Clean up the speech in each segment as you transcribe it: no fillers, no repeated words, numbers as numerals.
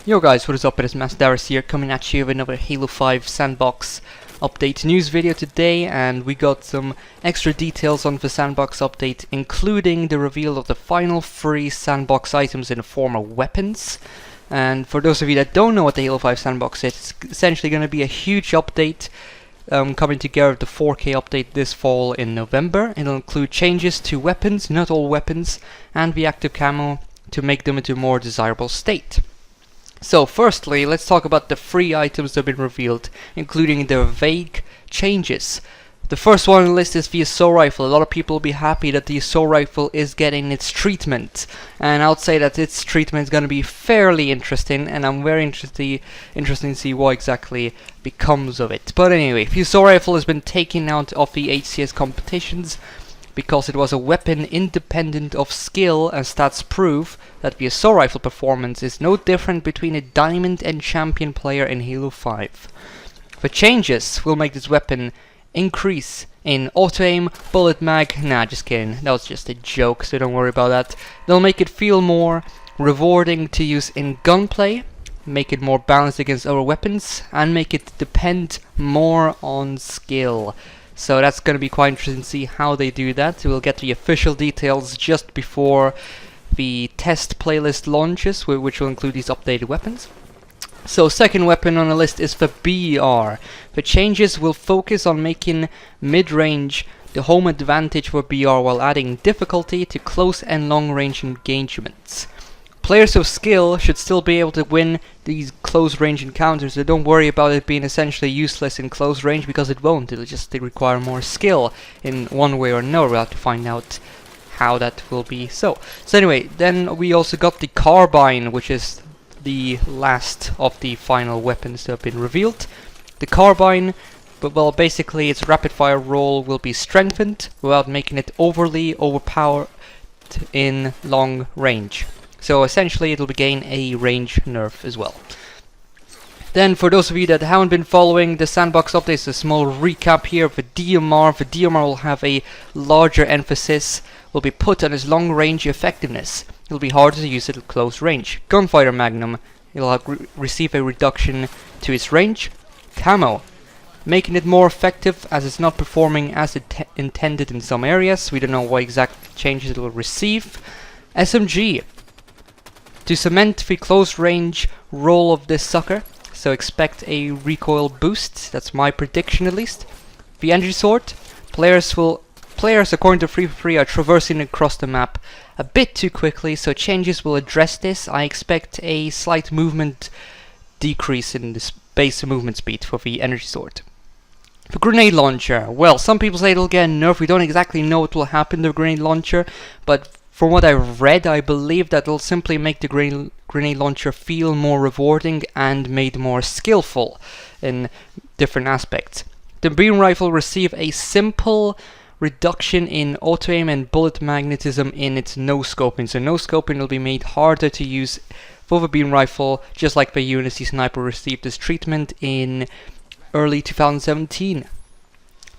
Yo guys, what is up? It is Master here, coming at you with another Halo 5 Sandbox update news video today, and we got some extra details on the Sandbox update, including the reveal of the final 3 Sandbox items in the form of weapons. And for those of you that don't know what the Halo 5 Sandbox is, it's essentially going to be a huge update coming together with the 4K update this fall in November. It'll include changes to weapons, not all weapons, and the active camo to make them into a more desirable state. So firstly, let's talk about the 3 items that have been revealed, including their vague changes. The first one on the list is the assault rifle. A lot of people will be happy that the assault rifle is getting its treatment, and I would say that its treatment is going to be fairly interesting, and I'm very interested to see what exactly becomes of it. But anyway, the assault rifle has been taken out of the HCS competitions because it was a weapon independent of skill, and stats prove that the assault rifle performance is no different between a diamond and champion player in Halo 5. The changes will make this weapon increase in auto-aim, bullet mag, nah, just kidding, that was just a joke, so don't worry about that. They'll make it feel more rewarding to use in gunplay, make it more balanced against other weapons, and make it depend more on skill. So that's going to be quite interesting to see how they do that. We'll get the official details just before the test playlist launches, which will include these updated weapons. So second weapon on the list is the BR. The changes will focus on making mid-range the home advantage for BR while adding difficulty to close and long-range engagements. Players of skill should still be able to win these close range encounters, so don't worry about it being essentially useless in close range, because it won't. It'll just require more skill in one way or another. We'll have to find out how that will be. So anyway, then we also got the carbine, which is the last of the final weapons that have been revealed. The carbine, well, basically its rapid fire roll will be strengthened without making it overly overpowered in long range. So essentially it'll gain a range nerf as well. Then for those of you that haven't been following the Sandbox updates, a small recap here of the DMR. The DMR will have a larger emphasis, will be put on its long range effectiveness. It'll be harder to use it at close range. Gunfighter Magnum, it'll receive a reduction to its range. Camo, making it more effective as it's not performing as intended in some areas. We don't know what exact changes it will receive. SMG, to cement the close range roll of this sucker, so expect a recoil boost. That's my prediction at least. The energy sword, players according to Free are traversing across the map a bit too quickly, so changes will address this. I expect a slight movement decrease in the base movement speed for the energy sword. The grenade launcher, well, some people say it'll get a nerf. We don't exactly know what will happen to the grenade launcher, but from what I've read, I believe that it'll simply make the grenade launcher feel more rewarding and made more skillful in different aspects. The beam rifle receive a simple reduction in auto-aim and bullet magnetism in its no-scoping. So no-scoping will be made harder to use for the beam rifle, just like the Unity sniper received this treatment in early 2017.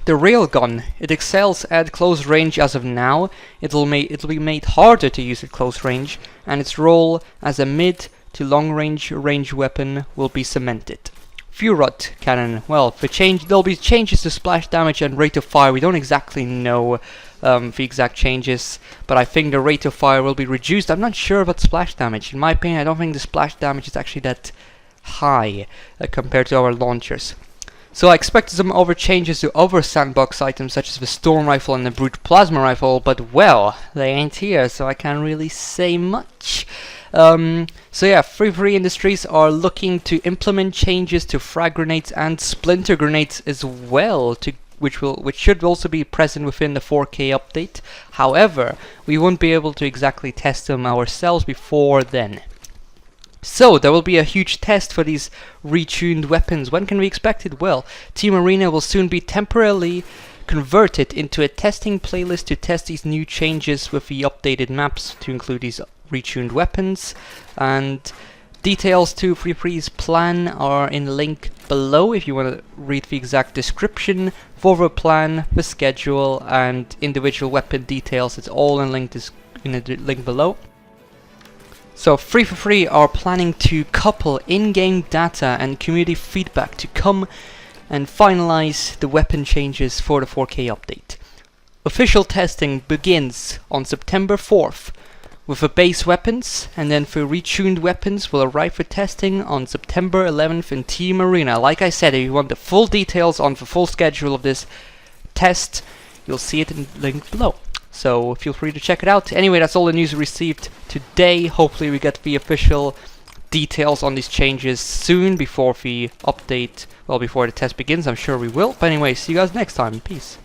The railgun, it excels at close range as of now. It'll be made harder to use at close range, and its role as a mid to long range weapon will be cemented. Fuel rod cannon, well, there'll be changes to splash damage and rate of fire. We don't exactly know the exact changes, but I think the rate of fire will be reduced. I'm not sure about splash damage. In my opinion, I don't think the splash damage is actually that high compared to our launchers. So I expected some other changes to other Sandbox items, such as the Storm Rifle and the Brute Plasma Rifle, but well, they ain't here, so I can't really say much. So yeah, Free Industries are looking to implement changes to frag grenades and splinter grenades as well, which should also be present within the 4K update. However, we won't be able to exactly test them ourselves before then. So, there will be a huge test for these retuned weapons. When can we expect it? Well, Team Arena will soon be temporarily converted into a testing playlist to test these new changes with the updated maps to include these retuned weapons. And details to Free's plan are in the link below if you want to read the exact description for the plan, the schedule, and individual weapon details. It's all in the link below. So Free for Free are planning to couple in-game data and community feedback to come and finalize the weapon changes for the 4K update. Official testing begins on September 4th with the base weapons, and then the retuned weapons will arrive for testing on September 11th in Team Arena. Like I said, if you want the full details on the full schedule of this test, you'll see it in the link below. So feel free to check it out. Anyway, that's all the news we received today. Hopefully we get the official details on these changes soon before the update, well, before the test begins. I'm sure we will. But anyway, see you guys next time. Peace.